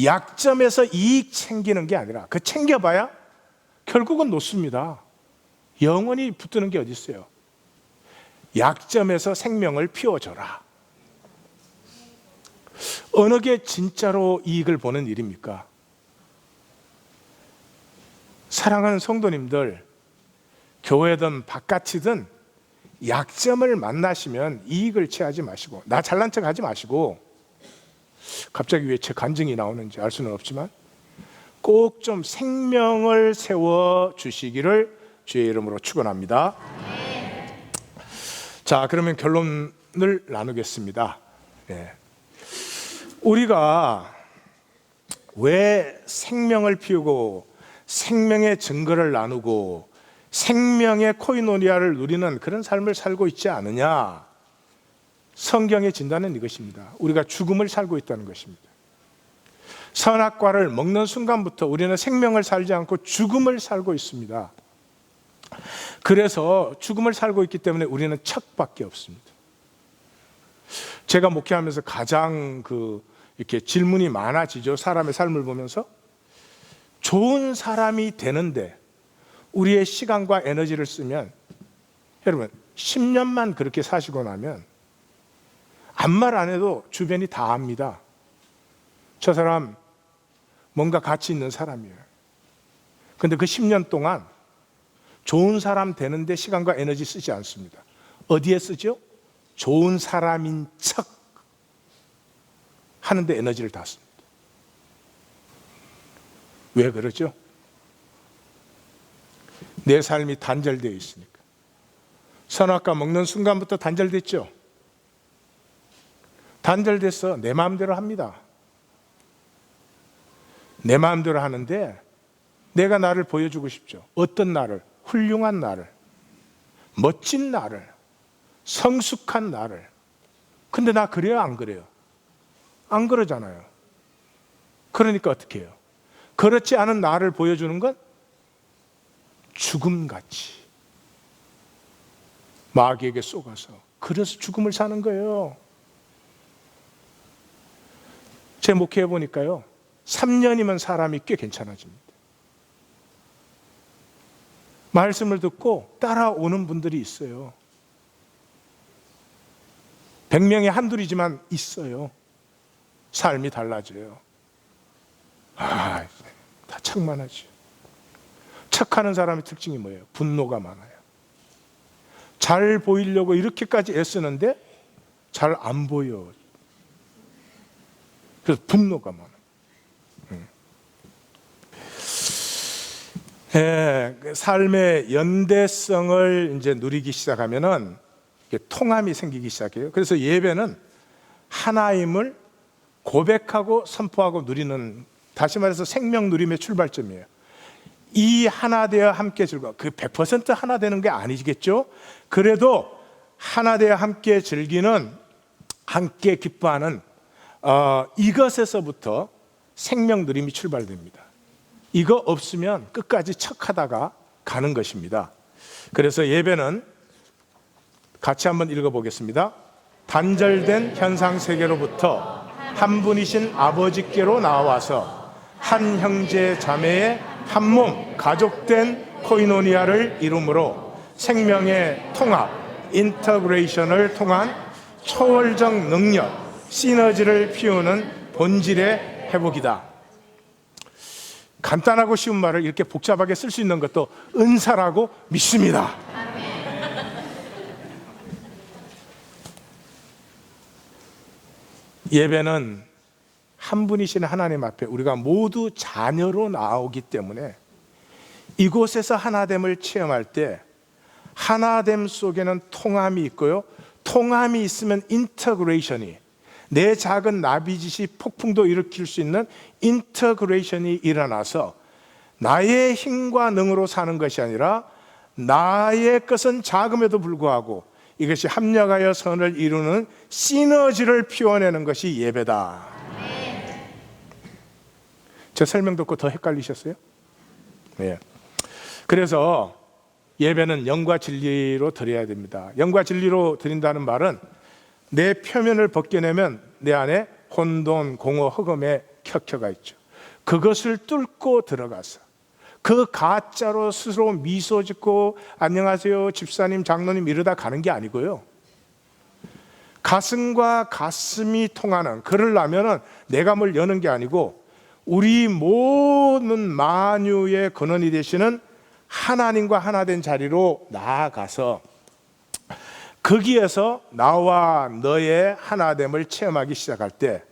약점에서 이익 챙기는 게 아니라, 그 챙겨봐야 결국은 놓습니다. 영원히 붙드는 게 어디 있어요? 약점에서 생명을 피워줘라. 어느 게 진짜로 이익을 보는 일입니까? 사랑하는 성도님들, 교회든 바깥이든 약점을 만나시면 이익을 취하지 마시고, 나 잘난 척 하지 마시고, 갑자기 왜 제 간증이 나오는지 알 수는 없지만 꼭 좀 생명을 세워 주시기를 주의 이름으로 축원합니다. 자, 그러면 결론을 나누겠습니다. 네. 우리가 왜 생명을 피우고 생명의 증거를 나누고 생명의 코이노니아를 누리는 그런 삶을 살고 있지 않느냐? 성경의 진단은 이것입니다. 우리가 죽음을 살고 있다는 것입니다. 선악과를 먹는 순간부터 우리는 생명을 살지 않고 죽음을 살고 있습니다. 그래서 죽음을 살고 있기 때문에 우리는 척밖에 없습니다. 제가 목회하면서 가장 이렇게 질문이 많아지죠. 사람의 삶을 보면서. 좋은 사람이 되는데 우리의 시간과 에너지를 쓰면, 여러분 10년만 그렇게 사시고 나면 아무 말 안 해도 주변이 다 압니다. 저 사람 뭔가 가치 있는 사람이에요. 근데 그 10년 동안 좋은 사람 되는데 시간과 에너지 쓰지 않습니다. 어디에 쓰죠? 좋은 사람인 척 하는데 에너지를 다 씁니다. 왜 그러죠? 내 삶이 단절되어 있으니까. 선악과 먹는 순간부터 단절됐죠? 단절돼서 내 마음대로 합니다. 내 마음대로 하는데 내가 나를 보여주고 싶죠. 어떤 나를? 훌륭한 나를, 멋진 나를, 성숙한 나를. 근데 나 그래요? 안 그래요? 안 그러잖아요. 그러니까 어떻게 해요? 그렇지 않은 나를 보여주는 건 죽음같이 마귀에게 쏘가서, 그래서 죽음을 사는 거예요. 제 목회해 보니까요, 3년이면 사람이 꽤 괜찮아집니다. 말씀을 듣고 따라오는 분들이 있어요. 100명에 한둘이지만 있어요. 삶이 달라져요. 다 척만하죠. 척하는 사람의 특징이 뭐예요? 분노가 많아요. 잘 보이려고 이렇게까지 애쓰는데 잘 안 보여. 그래서 분노가 많아요. 삶의 연대성을 이제 누리기 시작하면은 통함이 생기기 시작해요. 그래서 예배는 하나임을 고백하고 선포하고 누리는, 다시 말해서 생명 누림의 출발점이에요. 이 하나 되어 함께 즐겨, 그 100% 하나 되는 게 아니겠죠? 그래도 하나 되어 함께 즐기는, 함께 기뻐하는 이것에서부터 생명 누림이 출발됩니다. 이거 없으면 끝까지 척하다가 가는 것입니다. 그래서 예배는 같이 한번 읽어보겠습니다. 단절된 현상 세계로부터 한 분이신 아버지께로 나와서 한 형제 자매의 한 몸 가족된 코이노니아를 이루므로 생명의 통합, 인터그레이션을 통한 초월적 능력, 시너지를 피우는 본질의 회복이다. 간단하고 쉬운 말을 이렇게 복잡하게 쓸 수 있는 것도 은사라고 믿습니다. 예배는 한 분이신 하나님 앞에 우리가 모두 자녀로 나오기 때문에 이곳에서 하나됨을 체험할 때 하나됨 속에는 통함이 있고요, 통함이 있으면 인터그레이션이, 내 작은 나비짓이 폭풍도 일으킬 수 있는 인터그레이션이 일어나서 나의 힘과 능으로 사는 것이 아니라 나의 것은 작음에도 불구하고 이것이 합력하여 선을 이루는 시너지를 피워내는 것이 예배다. 제 설명 듣고 더 헷갈리셨어요? 네. 그래서 예배는 영과 진리로 드려야 됩니다. 영과 진리로 드린다는 말은 내 표면을 벗겨내면 내 안에 혼돈, 공허, 흑암의 켜켜가 있죠. 그것을 뚫고 들어가서 그 가짜로 스스로 미소 짓고 안녕하세요 집사님 장로님 이러다 가는 게 아니고요, 가슴과 가슴이 통하는, 그러려면 내가 뭘 여는 게 아니고 우리 모든 만유의 근원이 되시는 하나님과 하나 된 자리로 나아가서 거기에서 나와 너의 하나됨을 체험하기 시작할 때,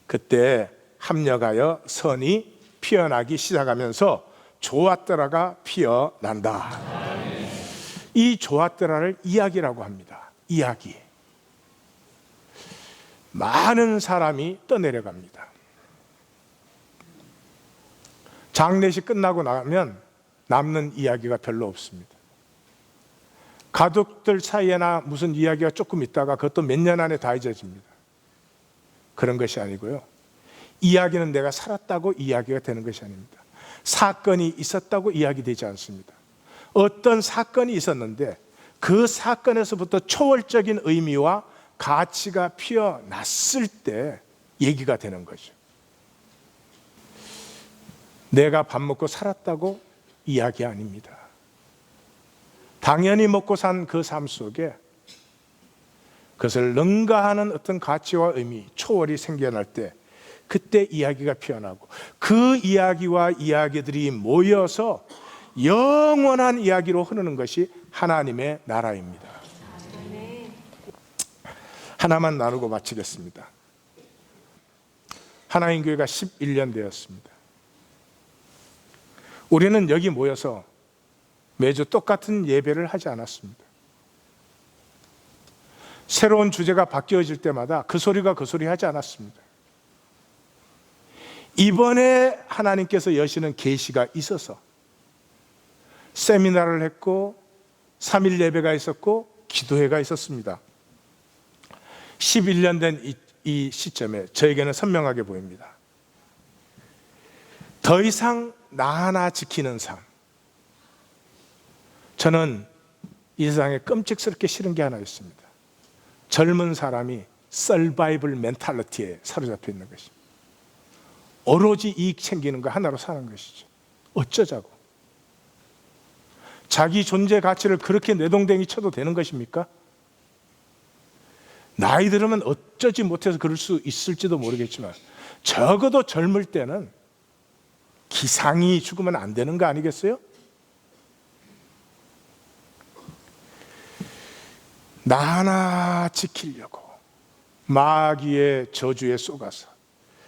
그때 합력하여 선이 피어나기 시작하면서 조아뜨라가 피어난다. 이 조아뜨라를 이야기라고 합니다. 이야기. 많은 사람이 떠내려갑니다. 장례식 끝나고 나면 남는 이야기가 별로 없습니다. 가족들 사이에나 무슨 이야기가 조금 있다가 그것도 몇 년 안에 다 잊어집니다. 그런 것이 아니고요, 이야기는 내가 살았다고 이야기가 되는 것이 아닙니다. 사건이 있었다고 이야기되지 않습니다. 어떤 사건이 있었는데 그 사건에서부터 초월적인 의미와 가치가 피어났을 때 얘기가 되는 거죠. 내가 밥 먹고 살았다고 이야기 아닙니다. 당연히 먹고 산 그 삶 속에 그것을 능가하는 어떤 가치와 의미, 초월이 생겨날 때 그때 이야기가 피어나고, 그 이야기와 이야기들이 모여서 영원한 이야기로 흐르는 것이 하나님의 나라입니다. 하나만 나누고 마치겠습니다. 하나님 교회가 11년 되었습니다. 우리는 여기 모여서 매주 똑같은 예배를 하지 않았습니다. 새로운 주제가 바뀌어질 때마다 그 소리가 그 소리 하지 않았습니다. 이번에 하나님께서 여시는 계시가 있어서 세미나를 했고 3일 예배가 있었고 기도회가 있었습니다. 11년 된 이 시점에 저에게는 선명하게 보입니다. 더 이상 나 하나 지키는 삶, 저는 이 세상에 끔찍스럽게 싫은 게 하나 있습니다. 젊은 사람이 서바이벌 멘탈리티에 사로잡혀 있는 것입니다. 오로지 이익 챙기는 거 하나로 사는 것이죠. 어쩌자고. 자기 존재 가치를 그렇게 내동댕이 쳐도 되는 것입니까? 나이 들으면 어쩌지 못해서 그럴 수 있을지도 모르겠지만 적어도 젊을 때는 기상이 죽으면 안 되는 거 아니겠어요? 나 하나 지키려고 마귀의 저주에 속아서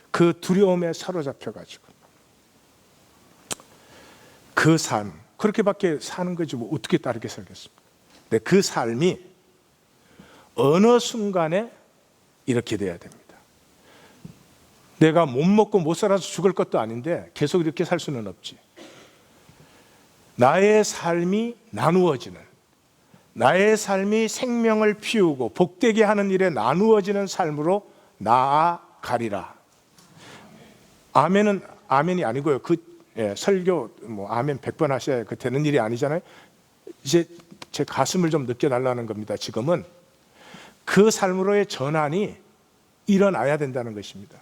그 두려움에 사로잡혀가지고 그 삶, 그렇게밖에 사는 거지 뭐 어떻게 다르게 살겠습니까? 근데 그 삶이 어느 순간에 이렇게 돼야 됩니다. 내가 못 먹고 못 살아서 죽을 것도 아닌데 계속 이렇게 살 수는 없지. 나의 삶이 나누어지는, 나의 삶이 생명을 피우고 복되게 하는 일에 나누어지는 삶으로 나아가리라. 아멘은 아멘이 아니고요. 설교 뭐 아멘 100번 하셔야 그 되는 일이 아니잖아요. 이제 제 가슴을 좀 느껴달라는 겁니다. 지금은 그 삶으로의 전환이 일어나야 된다는 것입니다.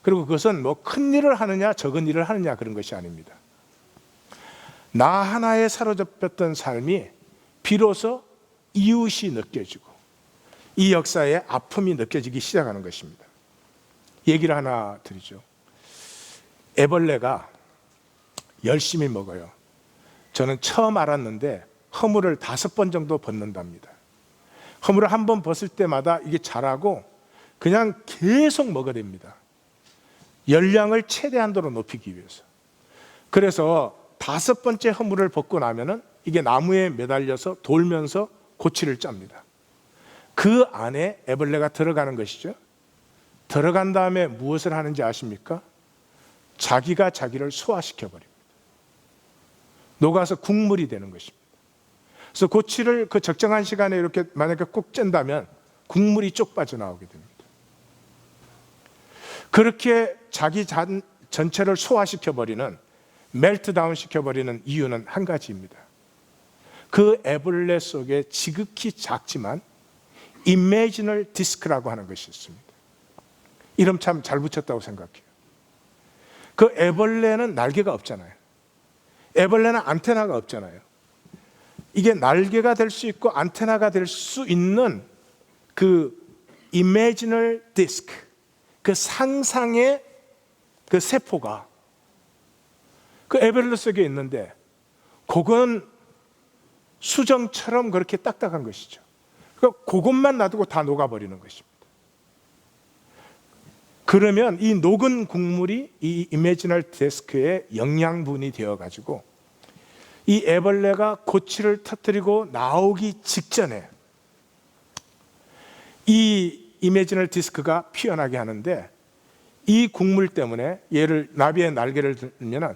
그리고 그것은 뭐 큰 일을 하느냐 적은 일을 하느냐 그런 것이 아닙니다. 나 하나에 사로잡혔던 삶이 비로소 이웃이 느껴지고 이 역사의 아픔이 느껴지기 시작하는 것입니다. 얘기를 하나 드리죠. 애벌레가 열심히 먹어요. 저는 처음 알았는데 허물을 5번 정도 벗는답니다. 허물을 한 번 벗을 때마다 이게 자라고 그냥 계속 먹어댑니다. 열량을 최대한도로 높이기 위해서. 그래서 5번째 허물을 벗고 나면은 이게 나무에 매달려서 돌면서 고치를 짭니다. 그 안에 애벌레가 들어가는 것이죠. 들어간 다음에 무엇을 하는지 아십니까? 자기가 자기를 소화시켜 버립니다. 녹아서 국물이 되는 것입니다. 그래서 고치를 그 적정한 시간에 이렇게 만약에 꼭 짠다면 국물이 쪽 빠져나오게 됩니다. 그렇게 자기 전체를 소화시켜 버리는, 멜트다운 시켜버리는 이유는 한 가지입니다. 그 애벌레 속에 지극히 작지만 이미지널 디스크라고 하는 것이 있습니다. 이름 참 잘 붙였다고 생각해요. 그 애벌레는 날개가 없잖아요. 애벌레는 안테나가 없잖아요. 이게 날개가 될 수 있고 안테나가 될 수 있는 그 이미지널 디스크, 그 상상의 그 세포가 그 애벌레 속에 있는데, 그건 수정처럼 그렇게 딱딱한 것이죠. 그러니까 그것만 놔두고 다 녹아버리는 것입니다. 그러면 이 녹은 국물이 이 이미지널 디스크의 영양분이 되어가지고 이 애벌레가 고치를 터뜨리고 나오기 직전에 이 이미지널 디스크가 피어나게 하는데, 이 국물 때문에, 얘를 나비의 날개를 들면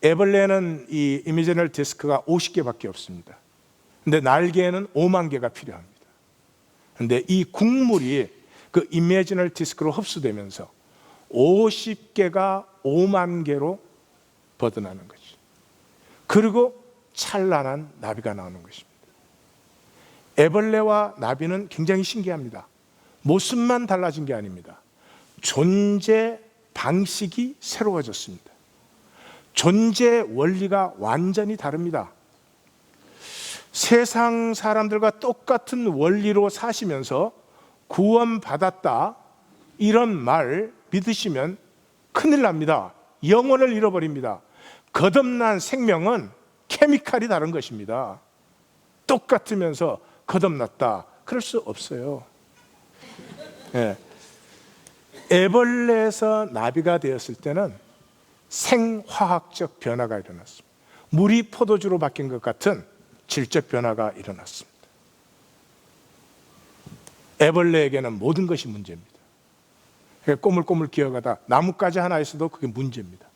애벌레는 이 이미지널 디스크가 50개밖에 없습니다. 근데 날개에는 5만 개가 필요합니다. 근데 이 국물이 그 이미지널 디스크로 흡수되면서 50개가 5만 개로 벗어나는 거죠. 그리고 찬란한 나비가 나오는 것입니다. 애벌레와 나비는 굉장히 신기합니다. 모습만 달라진 게 아닙니다. 존재 방식이 새로워졌습니다. 존재 원리가 완전히 다릅니다. 세상 사람들과 똑같은 원리로 사시면서 구원받았다, 이런 말 믿으시면 큰일 납니다. 영혼을 잃어버립니다. 거듭난 생명은 케미칼이 다른 것입니다. 똑같으면서 거듭났다, 그럴 수 없어요. 네. 애벌레에서 나비가 되었을 때는 생화학적 변화가 일어났습니다. 물이 포도주로 바뀐 것 같은 질적 변화가 일어났습니다. 애벌레에게는 모든 것이 문제입니다. 꼬물꼬물 기어가다 나뭇가지 하나 있어도 그게 문제입니다.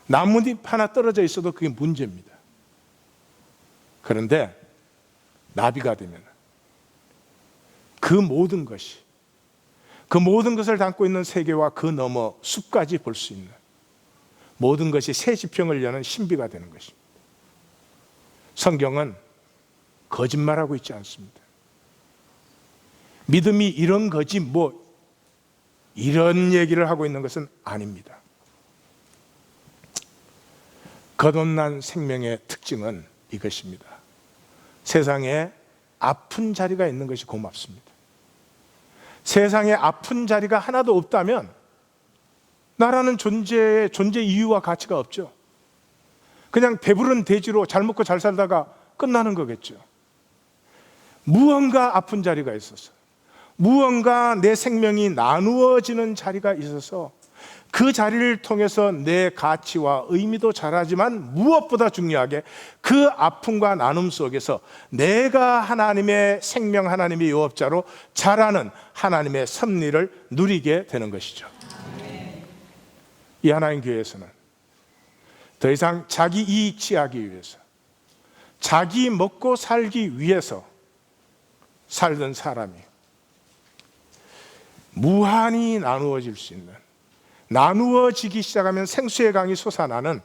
나뭇잎 하나 떨어져 있어도 그게 문제입니다. 그런데 나비가 되면 그 모든 것이, 그 모든 것을 담고 있는 세계와 그 너머 숲까지 볼 수 있는 모든 것이 새 지평을 여는 신비가 되는 것입니다. 성경은 거짓말하고 있지 않습니다. 믿음이 이런 거지 뭐 이런 얘기를 하고 있는 것은 아닙니다. 거듭난 생명의 특징은 이것입니다. 세상에 아픈 자리가 있는 것이 고맙습니다. 세상에 아픈 자리가 하나도 없다면 나라는 존재 이유와 가치가 없죠. 그냥 배부른 돼지로 잘 먹고 잘 살다가 끝나는 거겠죠. 무언가 아픈 자리가 있어서, 무언가 내 생명이 나누어지는 자리가 있어서 그 자리를 통해서 내 가치와 의미도 자라지만 무엇보다 중요하게 그 아픔과 나눔 속에서 내가 하나님의 생명, 하나님의 유업자로 자라는 하나님의 섭리를 누리게 되는 것이죠. 이 하나님 교회에서는 더 이상 자기 이익 취하기 위해서, 자기 먹고 살기 위해서 살던 사람이 무한히 나누어질 수 있는, 나누어지기 시작하면 생수의 강이 솟아나는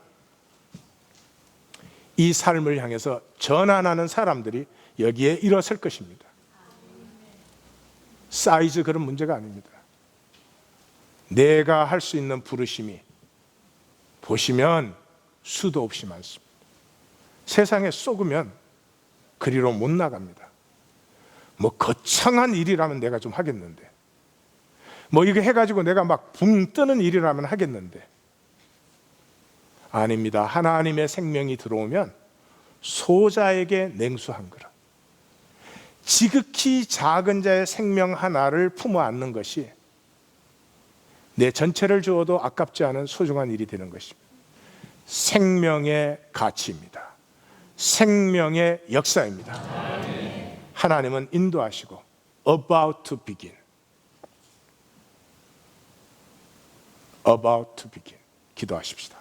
이 삶을 향해서 전환하는 사람들이 여기에 일어설 것입니다. 사이즈 그런 문제가 아닙니다. 내가 할 수 있는 부르심이 보시면 수도 없이 많습니다. 세상에 쏘으면 그리로 못 나갑니다. 뭐 거창한 일이라면 내가 좀 하겠는데, 뭐 이거 해가지고 내가 막 붕 뜨는 일이라면 하겠는데, 아닙니다. 하나님의 생명이 들어오면 소자에게 냉수 한 그릇, 지극히 작은 자의 생명 하나를 품어 안는 것이 내 전체를 주어도 아깝지 않은 소중한 일이 되는 것입니다. 생명의 가치입니다. 생명의 역사입니다. 하나님은 인도하시고 about to begin. about to begin. 기도하십시다.